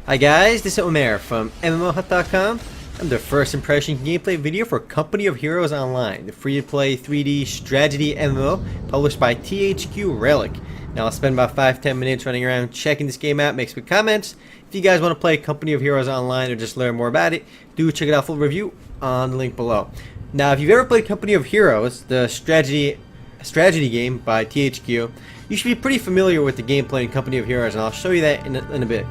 Hi guys, this is Omer from MMOHut.com. I'm the first impression gameplay video for Company of Heroes Online, the free-to-play 3D strategy MMO published by THQ Relic. Now I'll spend about 5-10 minutes running around checking this game out, make some comments. If you guys want to play Company of Heroes Online or just learn more about it, do check it out, full review on the link below. Now if you've ever played Company of Heroes, the strategy game by THQ, you should be pretty familiar with the gameplay in Company of Heroes, and I'll show you that in a bit.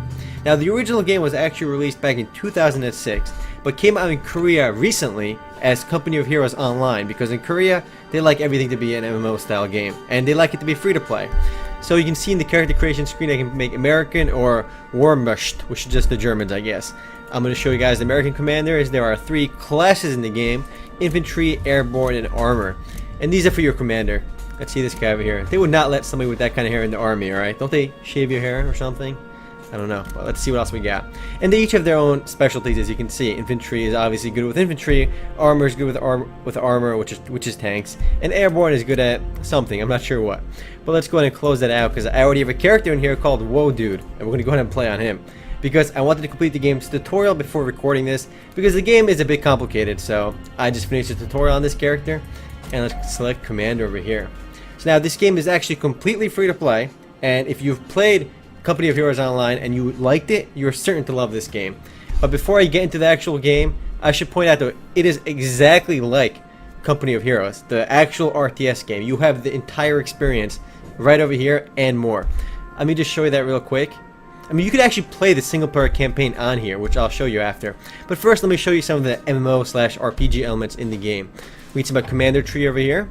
Now, the original game was actually released back in 2006, but came out in Korea recently as Company of Heroes Online, because in Korea, they like everything to be an MMO style game, and they like it to be free to play. So you can see in the character creation screen, I can make American or Warmusht, which is just the Germans, I guess. I'm going to show you guys the American commanders. There are 3 classes in the game: infantry, airborne, and armor. And these are for your commander. Let's see this guy over here. They would not let somebody with that kind of hair in the army, alright? Don't they shave your hair or something? I don't know, but let's see what else we got. And they each have their own specialties, as you can see. Infantry is obviously good with infantry, armor is good with armor, which is tanks, and airborne is good at something, I'm not sure what. But let's go ahead and close that out, because I already have a character in here called Whoa Dude, and we're going to go ahead and play on him. Because I wanted to complete the game's tutorial before recording this, because the game is a bit complicated, so I just finished the tutorial on this character, and let's select Commander over here. So now this game is actually completely free to play, and if you've played Company of Heroes Online and you liked it, you're certain to love this game. But before I get into the actual game, I should point out that it is exactly like Company of Heroes, the actual RTS game. You have the entire experience right over here and more. Let me just show you that real quick. I mean, you could actually play the single player campaign on here, which I'll show you after. But first, let me show you some of the MMO/RPG elements in the game. We need some commander tree over here.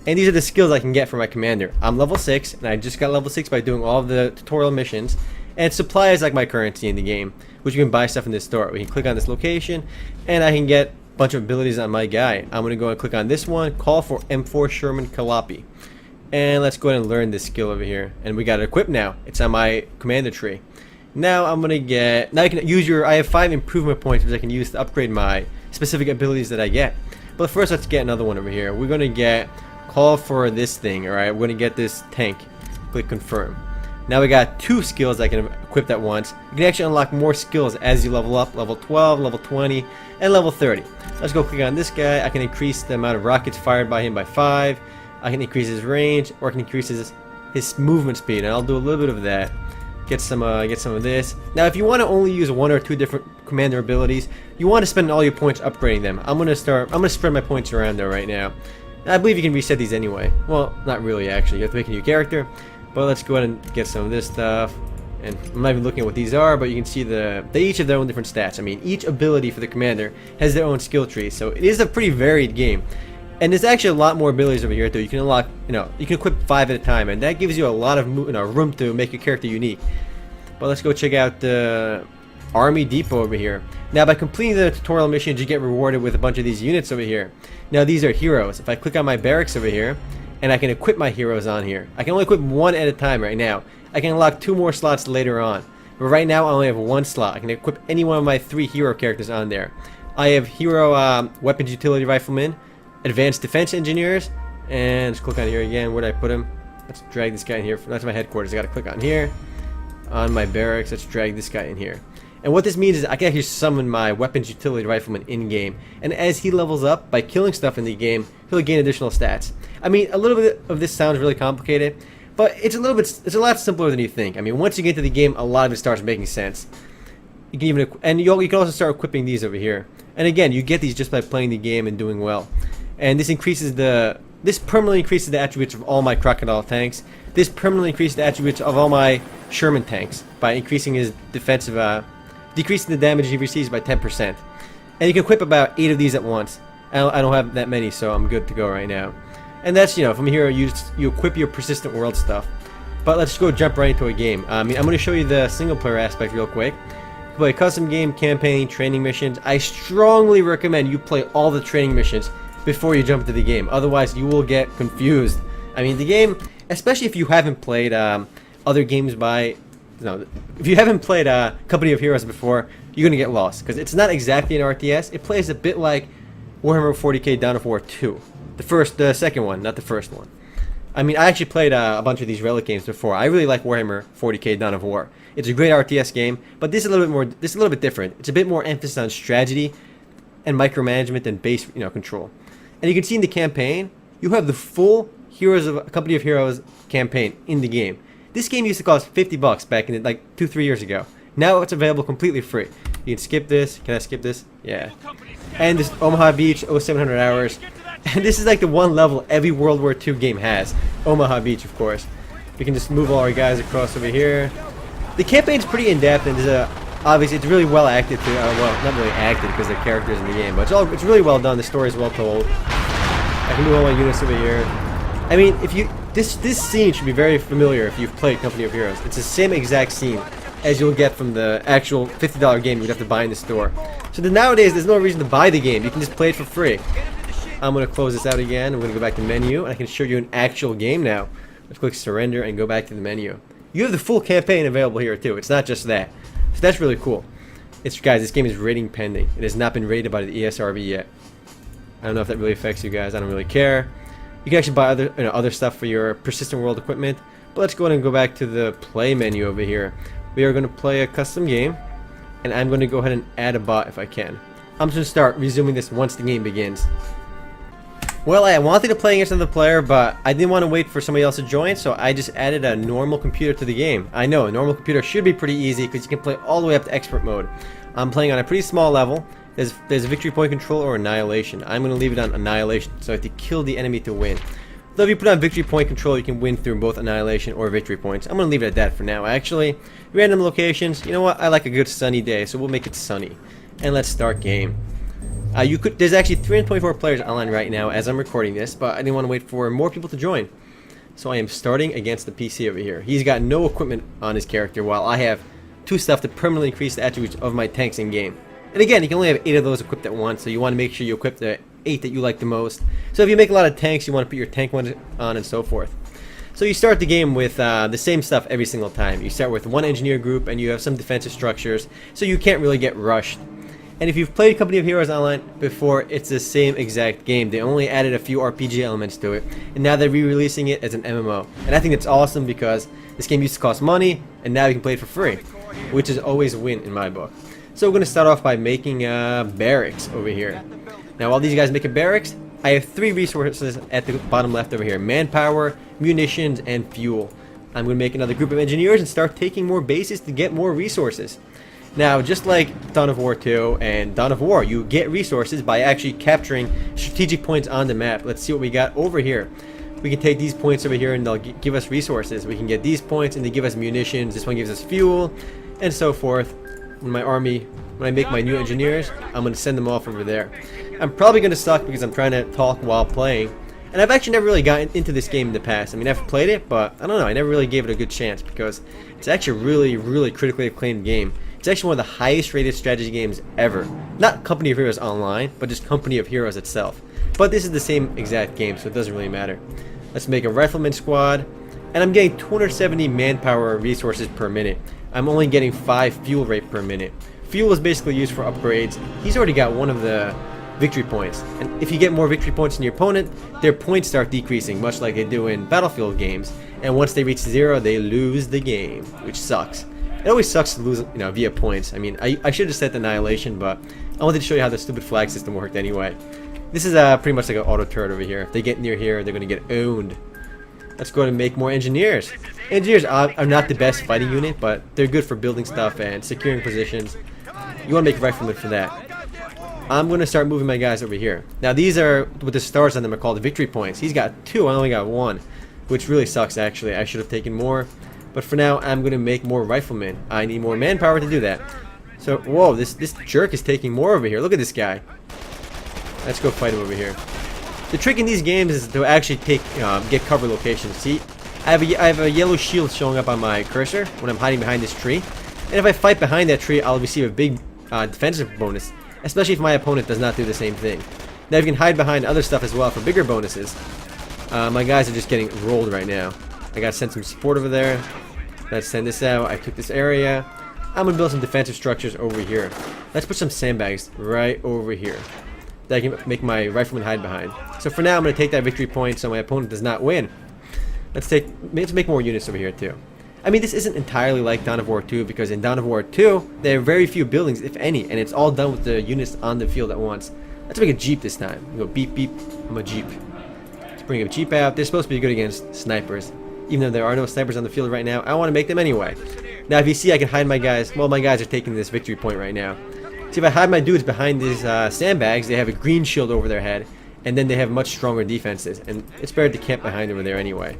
And these are the skills I can get for my commander. I'm level 6, and I just got level 6 by doing all of the tutorial missions. And supply is like my currency in the game, which you can buy stuff in this store. We can click on this location, and I can get a bunch of abilities on my guy. I'm going to go and click on this one, call for M4 Sherman Kalapi. And let's go ahead and learn this skill over here. And we got it equipped now. It's on my commander tree. Now I'm going to get... Now I can use I have 5 improvement points which I can use to upgrade my specific abilities that I get. But first, let's get another one over here. We're going to get... Call for this thing, alright? We're going to get this tank. Click confirm. Now we got 2 skills I can equip at once. You can actually unlock more skills as you level up. Level 12, level 20, and level 30. Let's go click on this guy. I can increase the amount of rockets fired by him by 5. I can increase his range, or I can increase his movement speed. And I'll do a little bit of that. Get some of this. Now if you want to only use 1 or 2 different commander abilities, you want to spend all your points upgrading them. I'm going to spread my points around there right now. I believe you can reset these anyway. Well, not really actually. You have to make a new character. But let's go ahead and get some of this stuff. And I'm not even looking at what these are, but you can see they each have their own different stats. I mean, each ability for the commander has their own skill tree. So it is a pretty varied game. And there's actually a lot more abilities over here too. You can unlock, you can equip 5 at a time, and that gives you a lot of room to make your character unique. But let's go check out the Army Depot over here. Now by completing the tutorial missions, you get rewarded with a bunch of these units over here. Now these are heroes. If I click on my barracks over here, and I can equip my heroes on here. I can only equip 1 at a time right now. I can unlock 2 more slots later on. But right now I only have 1 slot. I can equip any one of my 3 hero characters on there. I have hero weapons utility riflemen, advanced defense engineers, and let's click on here again. Where did I put him? Let's drag this guy in here. That's my headquarters. I gotta click on here. On my barracks, let's drag this guy in here. And what this means is I can actually summon my weapons utility rifleman in-game. And as he levels up, by killing stuff in the game, he'll gain additional stats. I mean, a little bit of this sounds really complicated, but it's a lot simpler than you think. I mean, once you get into the game, a lot of it starts making sense. You can even, you can also start equipping these over here. And again, you get these just by playing the game and doing well. And this permanently increases the attributes of all my crocodile tanks. This permanently increases the attributes of all my Sherman tanks by increasing his defensive, decreasing the damage he receives by 10%. And you can equip about 8 of these at once. I don't have that many, so I'm good to go right now. And that's, from here, you equip your persistent world stuff. But let's go jump right into a game. I mean, I'm going to show you the single player aspect real quick. Play custom game, campaign, training missions. I strongly recommend you play all the training missions before you jump into the game. Otherwise, you will get confused. I mean, the game, especially if you haven't played other games if you haven't played Company of Heroes before, you're gonna get lost because it's not exactly an RTS. It plays a bit like Warhammer 40k Dawn of War 2, the second one, not the first one. I mean, I actually played a bunch of these Relic games before. I really like Warhammer 40k Dawn of War. It's a great RTS game, but this is a little bit more. This is a little bit different. It's a bit more emphasis on strategy and micromanagement and base, control. And you can see in the campaign, you have the full Heroes of Company of Heroes campaign in the game. This game used to cost $50 back in like 2-3 years ago. Now it's available completely free. You can skip this. Can I skip this? Yeah. And this Omaha Beach, 0700 hours. And this is like the one level every World War II game has. Omaha Beach, of course. We can just move all our guys across over here. The campaign's pretty in-depth, and obviously it's really well acted too. Well, not really acted because they're characters in the game, but it's really well done. The story's well told. I can move all my units over here. I mean, if you this scene should be very familiar if you've played Company of Heroes. It's the same exact scene as you'll get from the actual $50 game you'd have to buy in the store. So nowadays, there's no reason to buy the game. You can just play it for free. I'm going to close this out again. I'm going to go back to menu, and I can show you an actual game now. Let's click surrender and go back to the menu. You have the full campaign available here too. It's not just that. So that's really cool. Guys, this game is rating pending. It has not been rated by the ESRB yet. I don't know if that really affects you guys. I don't really care. You can actually buy other stuff for your persistent world equipment. But let's go ahead and go back to the play menu over here. We are going to play a custom game, and I'm going to go ahead and add a bot if I can. I'm just going to start resuming this once the game begins. Well, I wanted to play against another player, but I didn't want to wait for somebody else to join, so I just added a normal computer to the game. I know, a normal computer should be pretty easy because you can play all the way up to expert mode. I'm playing on a pretty small level. There's a victory point control or annihilation. I'm going to leave it on annihilation, so I have to kill the enemy to win. Though if you put on victory point control, you can win through both annihilation or victory points. I'm going to leave it at that for now. Actually, random locations. You know what? I like a good sunny day, so we'll make it sunny. And let's start game. There's actually 324 players online right now as I'm recording this, but I didn't want to wait for more people to join. So I am starting against the PC over here. He's got no equipment on his character, while I have 2 stuff to permanently increase the attributes of my tanks in game. And again, you can only have 8 of those equipped at once, so you want to make sure you equip the 8 that you like the most. So if you make a lot of tanks, you want to put your tank one on and so forth. So you start the game with the same stuff every single time. You start with 1 engineer group, and you have some defensive structures, so you can't really get rushed. And if you've played Company of Heroes Online before, it's the same exact game. They only added a few RPG elements to it, and now they're re-releasing it as an MMO. And I think it's awesome because this game used to cost money, and now you can play it for free, which is always a win in my book. So we're going to start off by making barracks over here. Now while these guys make a barracks, I have 3 resources at the bottom left over here. Manpower, munitions, and fuel. I'm going to make another group of engineers and start taking more bases to get more resources. Now, just like Dawn of War 2 and Dawn of War, you get resources by actually capturing strategic points on the map. Let's see what we got over here. We can take these points over here and they'll give us resources. We can get these points and they give us munitions. This one gives us fuel, and so forth. When I make my new engineers, I'm going to send them off over there. I'm probably going to suck because I'm trying to talk while playing. And I've actually never really gotten into this game in the past. I mean, I've played it, but I don't know. I never really gave it a good chance because it's actually a really, really critically acclaimed game. It's actually one of the highest rated strategy games ever. Not Company of Heroes Online, but just Company of Heroes itself. But this is the same exact game, so it doesn't really matter. Let's make a rifleman squad. And I'm getting 270 manpower resources per minute. I'm only getting 5 fuel rate per minute. Fuel is basically used for upgrades. He's already got 1 of the victory points. And if you get more victory points than your opponent, their points start decreasing, much like they do in Battlefield games. And once they reach 0, they lose the game, which sucks. It always sucks to lose, via points. I mean, I should have set Annihilation, but I wanted to show you how the stupid flag system worked anyway. This is pretty much like an auto turret over here. If they get near here, they're going to get owned. Let's go ahead and make more engineers. Engineers are not the best fighting unit, but they're good for building stuff and securing positions. You want to make riflemen for that. I'm going to start moving my guys over here. Now these are, with the stars on them, are called victory points. He's got 2, I only got 1, which really sucks actually. I should have taken more. But for now, I'm going to make more riflemen. I need more manpower to do that. So, whoa, this jerk is taking more over here. Look at this guy. Let's go fight him over here. The trick in these games is to actually get cover locations. See, I have a yellow shield showing up on my cursor when I'm hiding behind this tree. And if I fight behind that tree, I'll receive a big defensive bonus, especially if my opponent does not do the same thing. Now, you can hide behind other stuff as well for bigger bonuses. My guys are just getting rolled right now. I gotta send some support over there. Let's send this out. I took this area. I'm gonna build some defensive structures over here. Let's put some sandbags right over here that I can make my riflemen hide behind. So for now, I'm gonna take that victory point so my opponent does not win. Let's make more units over here too. I mean, this isn't entirely like Dawn of War 2, because in Dawn of War 2, there are very few buildings, if any, and it's all done with the units on the field at once. Let's make a Jeep this time. We go beep beep, I'm a Jeep. Let's bring a Jeep out. They're supposed to be good against snipers. Even though there are no snipers on the field right now, I want to make them anyway. Now, if you see, I can hide my guys. Well, my guys are taking this victory point right now. See, if I hide my dudes behind these sandbags, they have a green shield over their head, and then they have much stronger defenses, and it's better to camp behind over there anyway.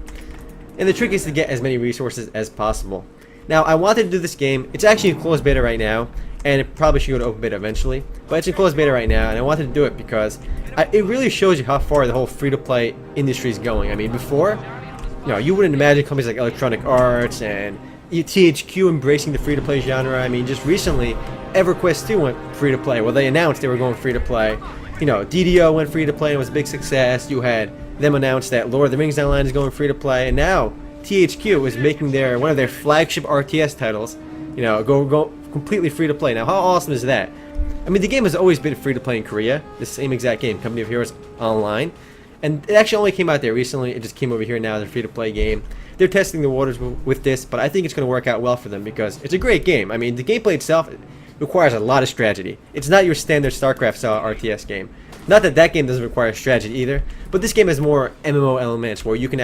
And the trick is to get as many resources as possible. Now, I wanted to do this game. It's actually in closed beta right now, and it probably should go to open beta eventually. But it's in closed beta right now, and I wanted to do it because it really shows you how far the whole free-to-play industry is going. I mean, before, you wouldn't imagine companies like Electronic Arts and THQ embracing the free-to-play genre. I mean, just recently, EverQuest 2 went free-to-play. Well, they announced they were going free-to-play. DDO went free-to-play and was a big success. You had them announce that Lord of the Rings Online is going free-to-play, and now THQ is making one of their flagship RTS titles, go completely free-to-play. Now, how awesome is that? I mean, the game has always been free-to-play in Korea, the same exact game, Company of Heroes Online, and it actually only came out there recently. It just came over here now as a free-to-play game. They're testing the waters with this, but I think it's going to work out well for them because it's a great game. I mean, the gameplay itself requires a lot of strategy. It's not your standard StarCraft-style RTS game. Not that that game doesn't require strategy either, but this game has more MMO elements where you can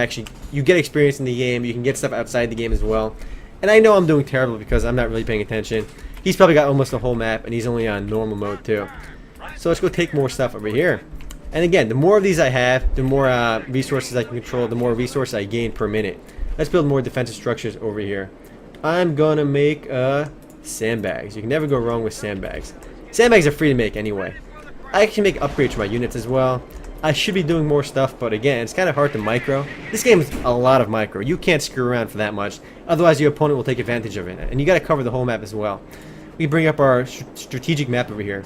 you get experience in the game, you can get stuff outside the game as well. And I know I'm doing terrible because I'm not really paying attention. He's probably got almost the whole map, and he's only on normal mode too. So let's go take more stuff over here. And again, the more of these I have, the more resources I can control, the more resources I gain per minute. Let's build more defensive structures over here. I'm gonna make sandbags. You can never go wrong with sandbags. Sandbags are free to make anyway. I can make upgrades for my units as well. I should be doing more stuff, but again, it's kind of hard to micro. This game is a lot of micro. You can't screw around for that much, otherwise your opponent will take advantage of it. And you got to cover the whole map as well. We bring up our strategic map over here.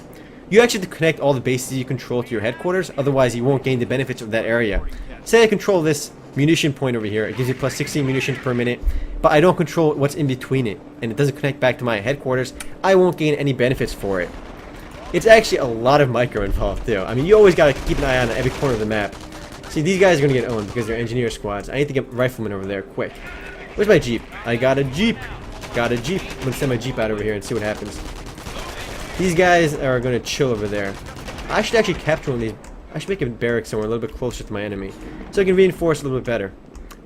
You actually have to connect all the bases you control to your headquarters, otherwise you won't gain the benefits of that area. Say I control this munition point over here. It gives you plus 16 munitions per minute, but I don't control what's in between it, and it doesn't connect back to my headquarters. I won't gain any benefits for it. It's actually a lot of micro involved too. I mean, you always gotta keep an eye on every corner of the map. See, these guys are gonna get owned because they're engineer squads. I need to get riflemen over there quick. Where's my Jeep? I got a Jeep. Got a Jeep. I'm gonna send my Jeep out over here and see what happens. These guys are gonna chill over there. I should actually capture one of these. I should make a barracks somewhere a little bit closer to my enemy, so I can reinforce a little bit better.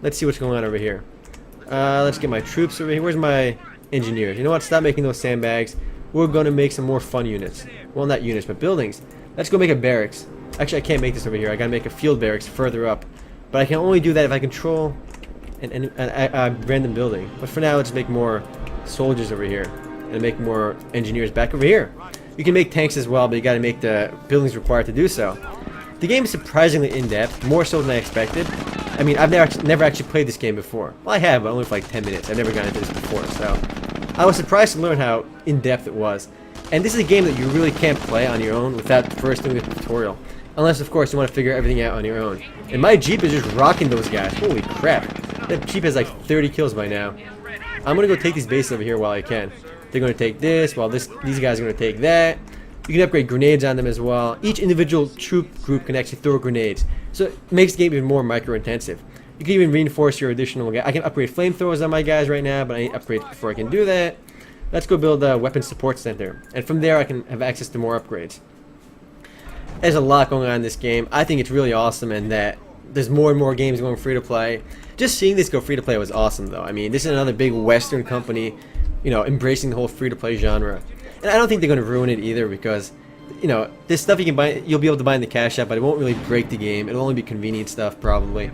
Let's see what's going on over here. Let's get my troops over here. Where's my engineers? You know what? Stop making those sandbags. We're going to make some more fun units. Well, not units, but buildings. Let's go make a barracks. Actually, I can't make this over here. I gotta make a field barracks further up. But I can only do that if I control a random building. But for now, let's make more soldiers over here. And make more engineers back over here. You can make tanks as well, but you gotta make the buildings required to do so. The game is surprisingly in-depth, more so than I expected. I mean, I've never actually played this game before. Well, I have, but only for like 10 minutes. I've never gotten into this before, so I was surprised to learn how in-depth it was. And this is a game that you really can't play on your own without first doing a tutorial. Unless, of course, you want to figure everything out on your own. And my Jeep is just rocking those guys. Holy crap. That Jeep has like 30 kills by now. I'm going to go take these bases over here while I can. They're going to take this, while these guys are going to take that. You can upgrade grenades on them as well. Each individual troop group can actually throw grenades. So it makes the game even more micro-intensive. You can even reinforce your additional guys. I can upgrade flamethrowers on my guys right now, but I need upgrades before I can do that. Let's go build a weapons support center. And from there I can have access to more upgrades. There's a lot going on in this game. I think it's really awesome, and that there's more and more games going free to play. Just seeing this go free to play was awesome though. I mean, this is another big Western company, embracing the whole free to play genre. And I don't think they're going to ruin it either, because this stuff you can buy, you'll be able to buy in the cash app, but it won't really break the game. It'll only be convenient stuff probably.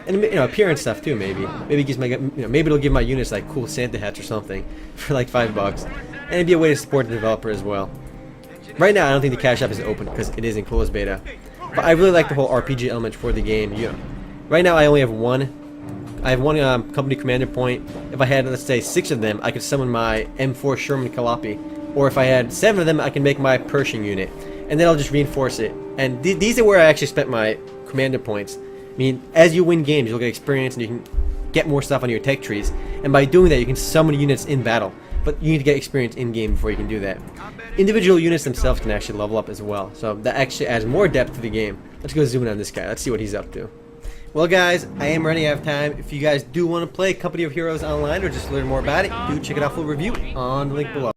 And appearance stuff too, maybe. Maybe it gives maybe it'll give my units like cool Santa hats or something for like $5. And it'd be a way to support the developer as well. Right now I don't think the cash app is open because it is in closed beta. But I really like the whole RPG element for the game. Right now I only have one. I have one company commander point. If I had, let's say, 6 of them, I could summon my M4 Sherman Calliope. Or if I had 7 of them, I can make my Pershing unit. And then I'll just reinforce it. And these are where I actually spent my commander points. I mean, as you win games, you'll get experience and you can get more stuff on your tech trees. And by doing that, you can summon units in battle. But you need to get experience in-game before you can do that. Individual units themselves can actually level up as well. So that actually adds more depth to the game. Let's go zoom in on this guy. Let's see what he's up to. Well guys, I am running out of time. If you guys do want to play Company of Heroes online or just learn more about it, do check it out full review on the link below.